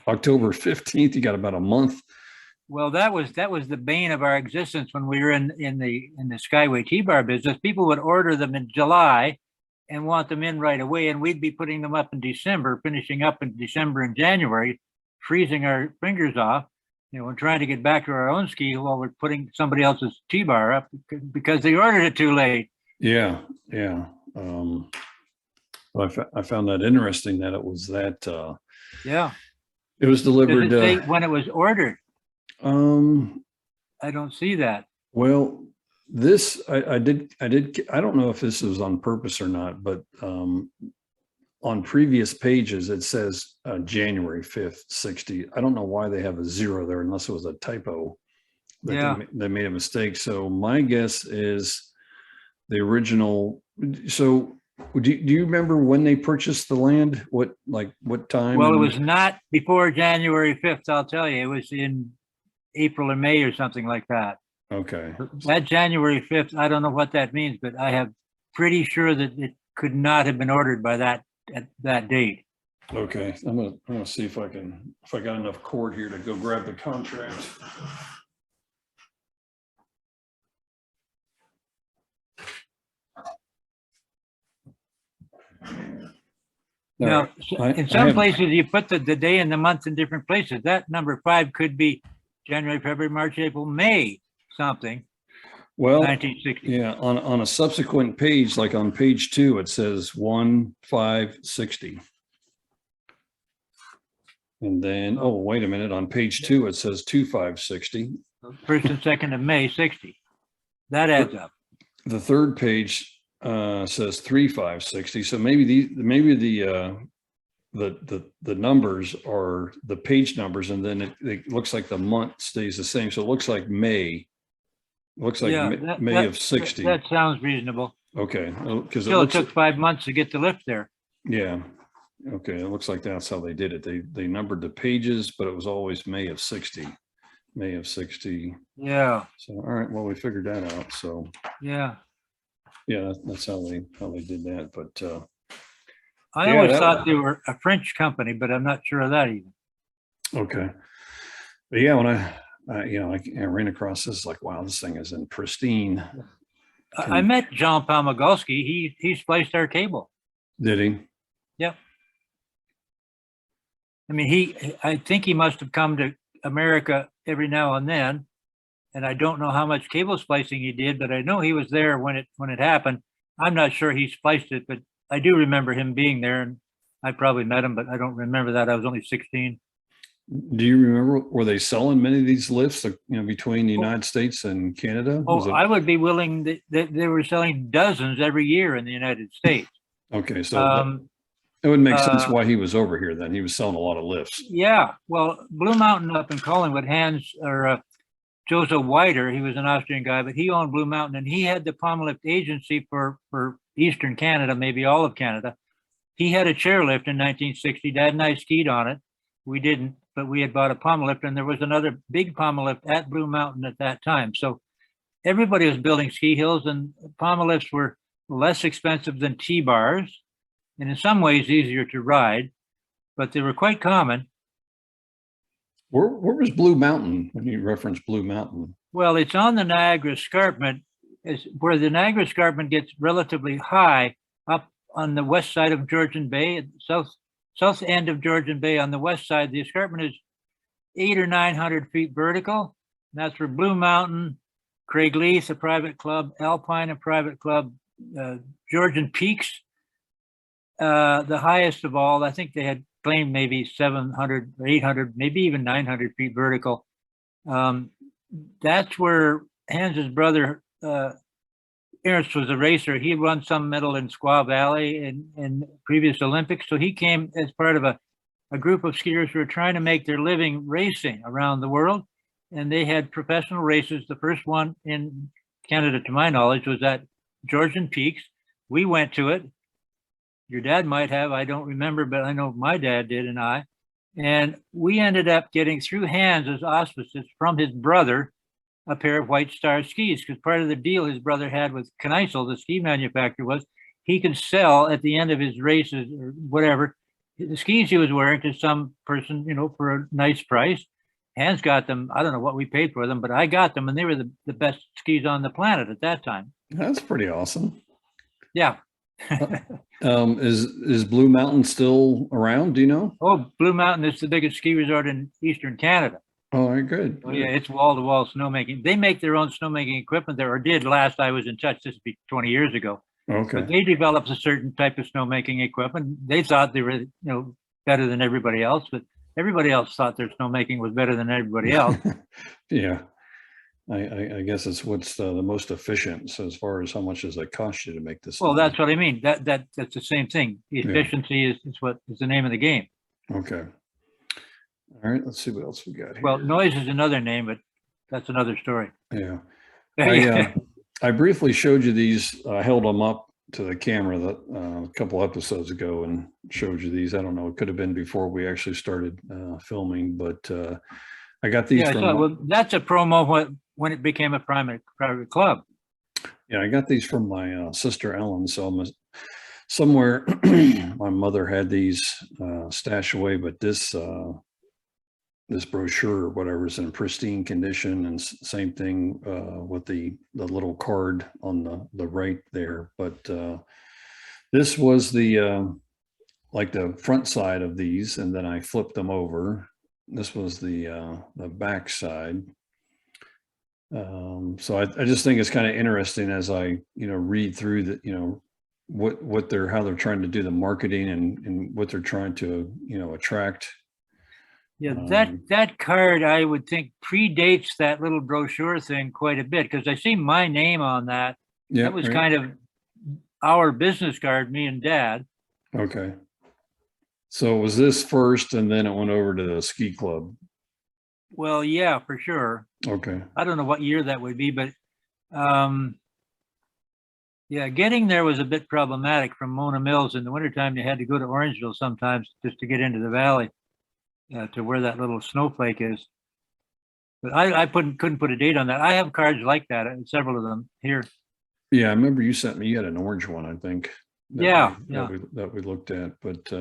October 15th, you got about a month. Well, that was the bane of our existence when we were in the Skyway T-bar business. People would order them in July and want them in right away, and we'd be putting them up in December, finishing up in December and January, freezing our fingers off, and trying to get back to our own ski while we're putting somebody else's T-bar up because they ordered it too late. Yeah, yeah. I found that interesting that it was that. Yeah, it was delivered. Does it say when it was ordered? I don't see that. Well, this I did. I don't know if this was on purpose or not, but on previous pages it says January 5th, 60. I don't know why they have a 0 there unless it was a typo. Yeah. They made a mistake. So my guess is the original. So do you remember when they purchased the land? What time? Well, it was not before January 5th, I'll tell you. It was in April or May or something like that. Okay. That January 5th, I don't know what that means, but I have pretty sure that it could not have been ordered by that at that date. Okay. I'm gonna see if I got enough cord here to go grab the contract. Now, in some places, you put the day and the month in different places. That number 5 could be January, February, March, April, May, something. Well, 1960. yeah, on a subsequent page, like on page 2, it says 1/5/60. And then, oh, wait a minute, on page 2, it says 2/5/60. 1st and 2nd of May, 60. That adds up. The third page says 3/5/60. So maybe the numbers are the page numbers, and then it looks like the month stays the same. So it looks like May. Looks like May of 60. That sounds reasonable. Okay, because Still, it took 5 months to get the lift there. Yeah. Okay, it looks like that's how they did it. They numbered the pages, but it was always May of 60. May of 60. Yeah. So all right, well, we figured that out. So Yeah. yeah, that's how they did that. But I always thought they were a French company, but I'm not sure of that even. okay. But yeah, when I ran across this, like, wow, this thing is in pristine. I met John Palmagulski. He spliced our cable. Did he? Yep. I mean, I think he must have come to America every now and then, and I don't know how much cable splicing he did, but I know he was there when it happened. I'm not sure he spliced it, but I do remember him being there, and I probably met him, but I don't remember that. I was only 16. Do you remember, were they selling many of these lifts, between the United States and Canada? I would be willing that they were selling dozens every year in the United States. Okay, so it would make sense why he was over here then. He was selling a lot of lifts. Yeah, well, Blue Mountain up in Collingwood, Joseph Weider, he was an Austrian guy, but he owned Blue Mountain, and he had the palm lift agency for Eastern Canada, maybe all of Canada. He had a chairlift in 1960. Dad and I skied on it. We didn't, but we had bought a pommel lift, and there was another big pommel lift at Blue Mountain at that time. So everybody was building ski hills, and pommel lifts were less expensive than T-bars, and in some ways easier to ride, but they were quite common. Where was Blue Mountain when you reference Blue Mountain? Well, it's on the Niagara Escarpment, where the Niagara Escarpment gets relatively high up on the west side of Georgian Bay, south end of Georgian Bay on the west side. The escarpment is 800 or 900 feet vertical. And that's for Blue Mountain, Craigleith, a private club, Alpine, a private club, Georgian Peaks, the highest of all. I think they had claimed maybe 700 or 800, maybe even 900 feet vertical. That's where Hans's brother, Ernst, was a racer. He won some medal in Squaw Valley in previous Olympics. So he came as part of a group of skiers who were trying to make their living racing around the world. And they had professional races. The first one in Canada, to my knowledge, was at Georgian Peaks. We went to it. Your dad might have, I don't remember, but I know my dad did and I. And we ended up getting, through Hans as auspices from his brother, a pair of White Star skis, because part of the deal his brother had with Kneissel, the ski manufacturer, was he could sell at the end of his races or whatever, the skis he was wearing to some person, you know, for a nice price. Hans got them. I don't know what we paid for them, but I got them, and they were the best skis on the planet at that time. That's pretty awesome. Yeah. Is Blue Mountain still around? Do you know? Oh, Blue Mountain is the biggest ski resort in Eastern Canada. Oh, very good. Oh, yeah, it's wall-to-wall snowmaking. They make their own snowmaking equipment there, or did last I was in touch. This would be 20 years ago. Okay. But they developed a certain type of snowmaking equipment. They thought they were, you know, better than everybody else, but everybody else thought their snowmaking was better than everybody else. Yeah. I guess it's what's the most efficient. So as far as how much does it cost you to make this? Well, that's what I mean. That's the same thing. Efficiency is what is the name of the game. Okay. All right. Let's see what else we got here. Well, noise is another name, but that's another story. Yeah. I briefly showed you these. I held them up to the camera that a couple episodes ago and showed you these. I don't know. It could have been before we actually started filming, but I got these. Yeah, well, that's a promo when it became a private club. Yeah, I got these from my sister Ellen. So I'm somewhere my mother had these stashed away, but this brochure or whatever is in pristine condition, and same thing with the little card on the right there. But this was the like the front side of these, and then I flipped them over. This was the back side. So I just think it's kind of interesting as I read through the how they're trying to do the marketing and what they're trying to attract. Yeah, that card I would think predates that little brochure thing quite a bit, because I see my name on that. Yeah, that was kind of our business card, me and Dad. Okay. So was this first, and then it went over to the ski club? Well, yeah, for sure. Okay. I don't know what year that would be, but yeah, getting there was a bit problematic from Mona Mills. In the wintertime, you had to go to Orangeville sometimes just to get into the valley to where that little snowflake is. But I couldn't put a date on that. I have cards like that, several of them here. Yeah, I remember you sent me. You had an orange one, I think. That we looked at, but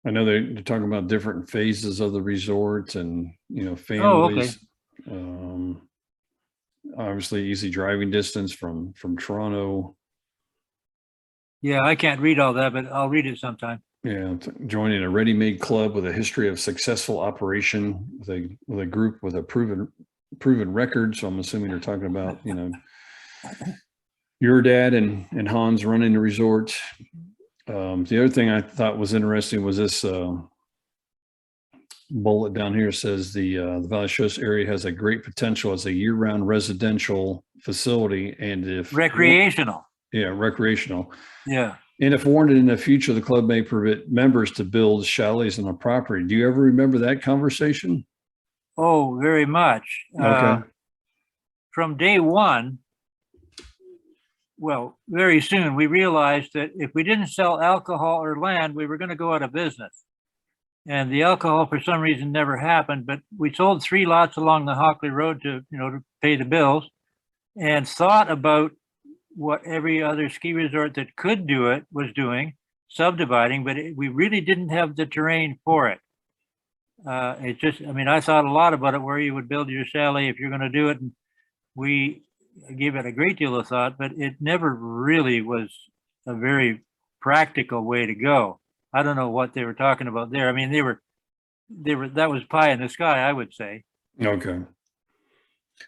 I know they're talking about different phases of the resort and families. Oh, okay. Obviously, easy driving distance from Toronto. Yeah, I can't read all that, but I'll read it sometime. Yeah, joining a ready-made club with a history of successful operation with a group with a proven record. So I'm assuming they're talking about your dad and Hans running the resort. The other thing I thought was interesting was this bullet down here says the Valley Schuss area has a great potential as a year-round residential facility, and if recreational. Yeah, recreational. Yeah. And if warranted in the future, the club may permit members to build chalets on the property. Do you ever remember that conversation? Oh, very much. Okay. From day one, well, very soon, we realized that if we didn't sell alcohol or land, we were going to go out of business. And the alcohol, for some reason, never happened. But we sold 3 lots along the Hockley Road to pay the bills, and thought about what every other ski resort that could do it was doing, subdividing, but we really didn't have the terrain for it. I thought a lot about it, where you would build your chalet if you're going to do it. And we gave it a great deal of thought, but it never really was a very practical way to go. I don't know what they were talking about there. I mean, that was pie in the sky, I would say. Okay.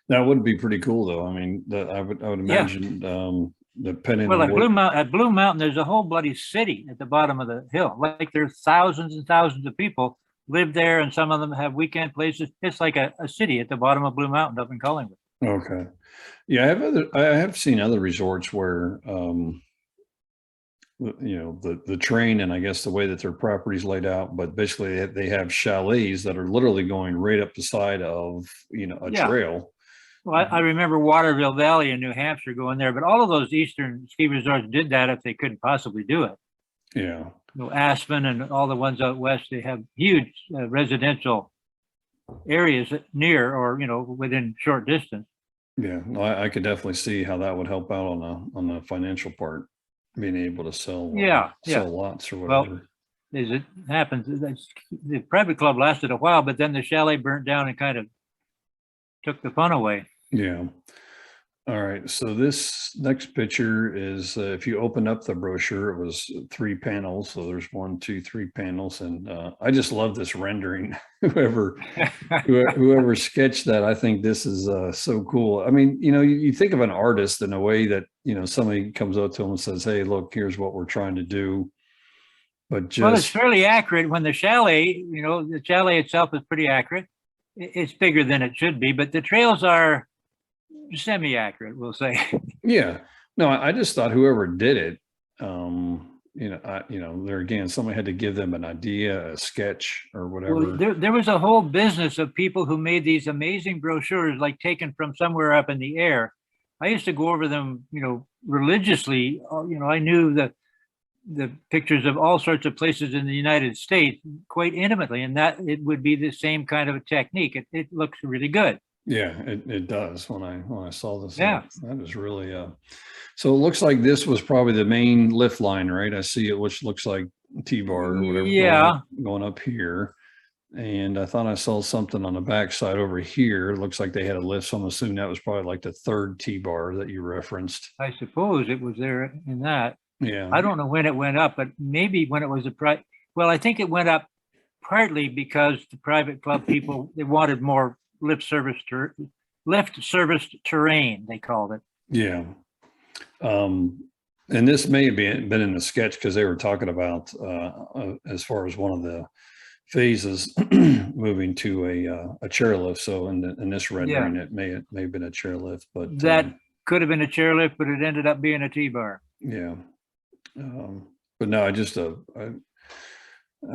That would be pretty cool though. I mean, I would Yeah. imagine, depending Well, on what, at Blue Mountain, there's a whole bloody city at the bottom of the hill. Like there's thousands and thousands of people live there, and some of them have weekend places. It's like a city at the bottom of Blue Mountain up in Collingwood. okay. Yeah, I have seen other resorts where, the terrain and I guess the way that their property's laid out, but basically they have chalets that are literally going right up the side of, a Yeah. trail. Well, I remember Waterville Valley in New Hampshire going there, but all of those eastern ski resorts did that if they couldn't possibly do it. Yeah. Aspen and all the ones out west, they have huge residential areas near or, within short distance. Yeah. No, I could definitely see how that would help out on the financial part, being able to sell, Yeah. sell lots or Well, whatever. as it happens, the private club lasted a while, but then the chalet burnt down and kind of took the fun away. Yeah. All right. So this next picture is, if you open up the brochure, it was 3 panels. So there's 1, 2, 3 panels. And I just love this rendering. Whoever sketched that, I think this is so cool. I mean, you think of an artist in a way that, somebody comes up to him and says, hey, look, here's what we're trying to do. But Well, it's just, fairly accurate. When the chalet, the chalet itself is pretty accurate. It's bigger than it should be, but the trails are semi-accurate, we'll say. yeah, no, I just thought whoever did it, there again, somebody had to give them an idea, a sketch or Well, whatever. there was a whole business of people who made these amazing brochures, like taken from somewhere up in the air. I used to go over them, religiously. I knew the pictures of all sorts of places in the United States quite intimately, and that it would be the same kind of a technique. It looks really good. Yeah, it does. When I saw this, Yeah. that is really, so it looks like this was probably the main lift line, right? I see it, which looks like T-bar or whatever. Yeah. Going up here. And I thought I saw something on the backside over here. It looks like they had a lift. So I'm assuming that was probably like the 3rd T-bar that you referenced. I suppose it was there in that. Yeah. I don't know when it went up, but maybe when it was well, I think it went up partly because the private club people, they wanted more lift service terrain, they called it. Yeah. And this may have been in the sketch because they were talking about, as far as one of the phases moving to a chairlift. So in this rendering, it may have been a chairlift, but that could have been a chairlift, but it ended up being a T-bar. Yeah. But no, yeah,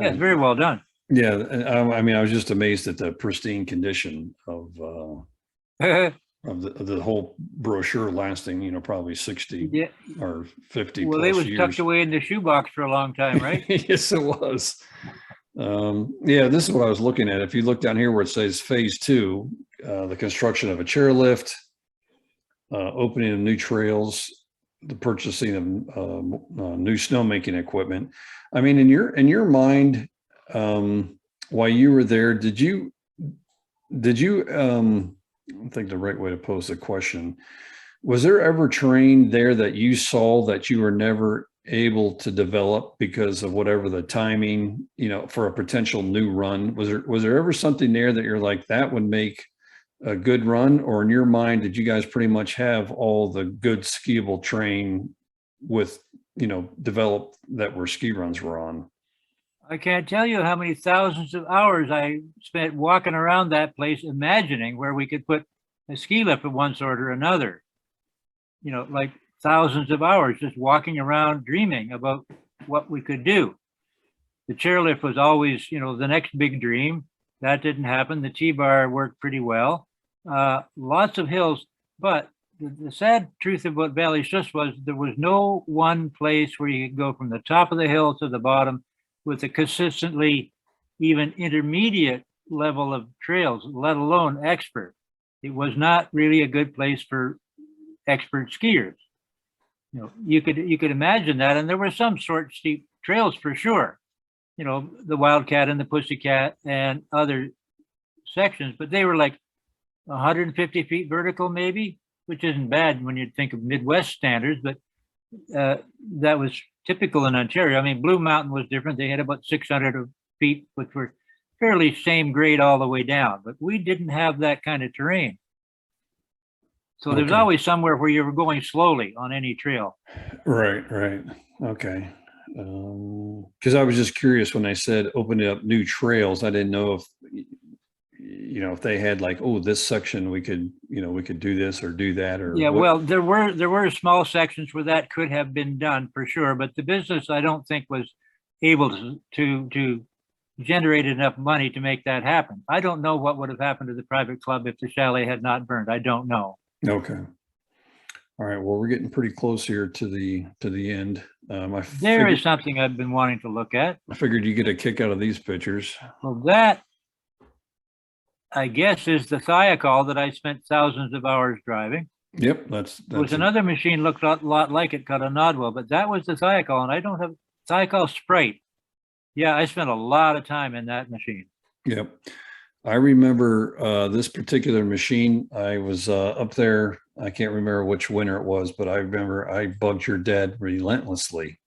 it's very well done. Yeah. I mean, I was just amazed at the pristine condition of the whole brochure lasting, probably 60 or 50 well, plus it was years. tucked away in the shoebox for a long time, right? Yes, it was. Yeah, this is what I was looking at. If you look down here where it says phase 2, the construction of a chairlift, opening of new trails, the purchasing of new snowmaking equipment. I mean, in your mind, while you were there, did you I think the right way to pose the question, was there ever terrain there that you saw that you were never able to develop because of whatever the timing, for a potential new run? Was there ever something there that you're like, that would make a good run? Or in your mind, did you guys pretty much have all the good skiable terrain with, developed that where ski runs were on? I can't tell you how many thousands of hours I spent walking around that place, imagining where we could put a ski lift of one sort or another. Like thousands of hours just walking around dreaming about what we could do. The chairlift was always, the next big dream. That didn't happen. The T-bar worked pretty well. Lots of hills, but the sad truth about Valley Schuss was there was no one place where you could go from the top of the hill to the bottom with a consistently even intermediate level of trails, let alone expert. It was not really a good place for expert skiers. You could imagine that, and there were some short, steep trails for sure. The Wildcat and the Pussycat and other sections, but they were like 150 feet vertical, maybe, which isn't bad when you think of Midwest standards. But that was typical in Ontario. I mean, Blue Mountain was different. They had about 600 feet, which were fairly same grade all the way down, but we didn't have that kind of terrain. So there's Okay. always somewhere where you were going slowly on any trail. Right, right. Okay. Because I was just curious when they said opening up new trails. I didn't know if if they had like, oh, this section we could do this or do that or Yeah, what. well, there were small sections where that could have been done for sure, but the business I don't think was able to generate enough money to make that happen. I don't know what would have happened to the private club if the chalet had not burned. I don't know. Okay. All right. Well, we're getting pretty close here to the end. There is something I've been wanting to look at. I figured you get a kick out of these pictures. Well, that I guess is the thiokol that I spent thousands of hours driving. Yep, There was another machine looked a lot like it, called a Nodwell, but that was the thiokol, and I don't have thiokol Sprite. Yeah, I spent a lot of time in that machine. Yep. I remember this particular machine. I was up there. I can't remember which winter it was, but I remember I bugged your dad relentlessly.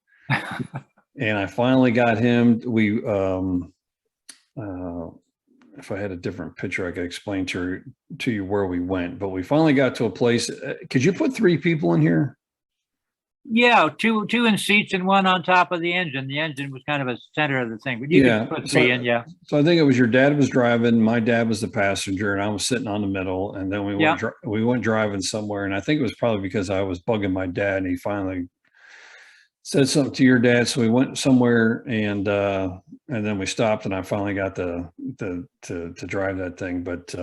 And I finally got him. If I had a different picture, I could explain to you where we went. But we finally got to a place. Could you put 3 people in here? Yeah, two in seats and one on top of the engine. The engine was kind of a center of the thing, but you could put 3 in, yeah. So I think it was your dad was driving, my dad was the passenger, and I was sitting on the middle. And then we went driving somewhere, and I think it was probably because I was bugging my dad, and he finally said something to your dad. So we went somewhere, and then we stopped, and I finally got to drive that thing. But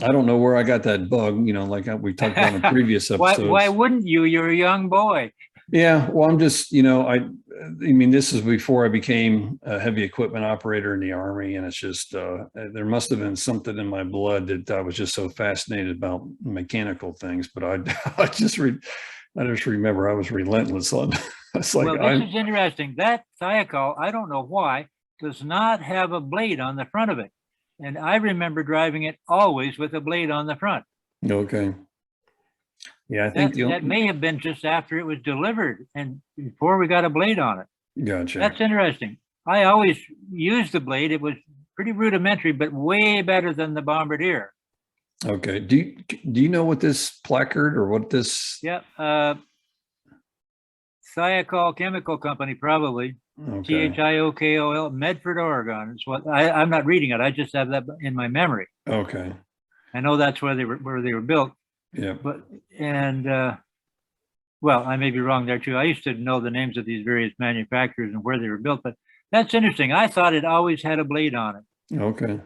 I don't know where I got that bug, like we talked about in a previous episode. Why wouldn't you? You're a young boy. Yeah, well, I'm just, I mean, this is before I became a heavy equipment operator in the Army, and it's just, there must have been something in my blood that I was just so fascinated about mechanical things. But I just remember I was relentless on. It's like, well, this is interesting. That thiokol, I don't know why, does not have a blade on the front of it. And I remember driving it always with a blade on the front. Okay. Yeah, I think that may have been just after it was delivered and before we got a blade on it. Gotcha. That's interesting. I always used the blade. It was pretty rudimentary, but way better than the Bombardier. Okay. Do you know what this placard or what this? Yeah. Thiokol Chemical Company, probably. Okay. Thiokol, Medford, Oregon. It's what I'm not reading it. I just have that in my memory. Okay. I know that's where they were built. Yeah. Well, I may be wrong there too. I used to know the names of these various manufacturers and where they were built, but that's interesting. I thought it always had a blade on it. Okay.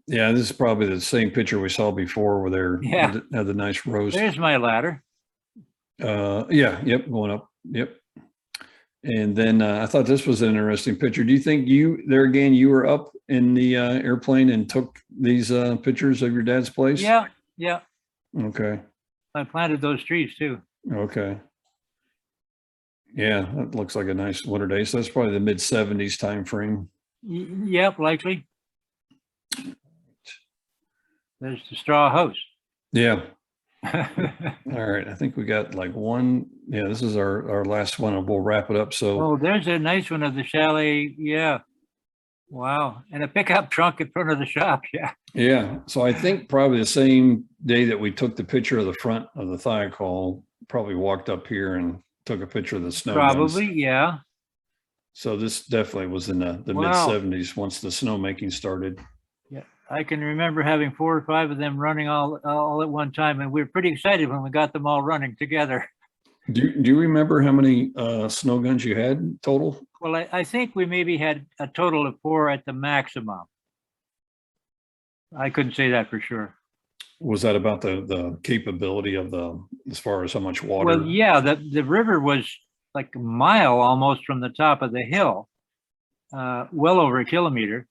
Yeah, this is probably the same picture we saw before where they had the nice rows. There's my ladder. Yeah. Yep. Going up. Yep. And then I thought this was an interesting picture. Do you think you were up in the airplane and took these pictures of your dad's place? Yeah. Yeah. Okay. I planted those trees too. Okay. Yeah, that looks like a nice winter day. So that's probably the mid-70s time frame. Yep, likely. There's the straw house. Yeah. All right. I think we got like one. Yeah, this is our last one, and we'll wrap it up. So there's a nice one of the chalet. Yeah. Wow. And a pickup trunk in front of the shop. Yeah. Yeah. So I think probably the same day that we took the picture of the front of the thiokol, probably walked up here and took a picture of the snow. Probably, guns. Yeah. So this definitely was in the mid-70s once the snowmaking started. Yeah. I can remember having 4 or 5 of them running all at one time, and we were pretty excited when we got them all running together. Do you remember how many snow guns you had total? Well, I think we maybe had a total of 4 at the maximum. I couldn't say that for sure. Was that about the capability of as far as how much water? Well, yeah, the river was like a mile almost from the top of the hill, well over a kilometer.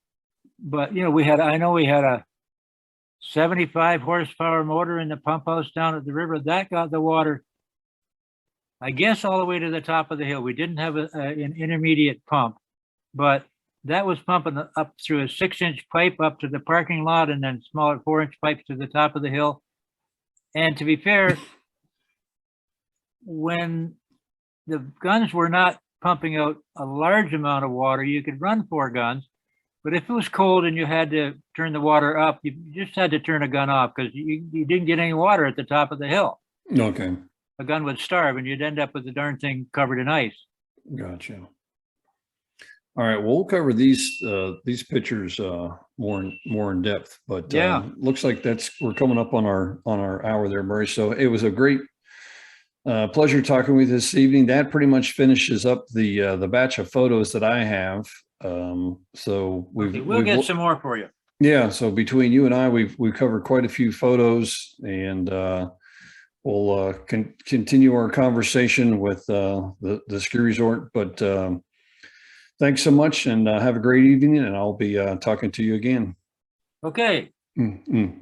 But I know we had a 75 horsepower motor in the pump house down at the river that got the water, I guess, all the way to the top of the hill. We didn't have an intermediate pump, but that was pumping up through a 6-inch pipe up to the parking lot, and then smaller 4-inch pipes to the top of the hill. And to be fair, when the guns were not pumping out a large amount of water, you could run 4 guns. But if it was cold and you had to turn the water up, you just had to turn a gun off because you didn't get any water at the top of the hill. Okay. A gun would starve and you'd end up with the darn thing covered in ice. Gotcha. All right. Well, we'll cover these pictures more in depth, but Yeah. looks like we're coming up on our hour there, Murray. So it was a great pleasure talking with you this evening. That pretty much finishes up the batch of photos that I have. So We'll get some more for you. Yeah. So between you and I, we've covered quite a few photos, and we'll continue our conversation with the ski resort. But thanks so much, and have a great evening. And I'll be talking to you again. Okay. Mm-hmm.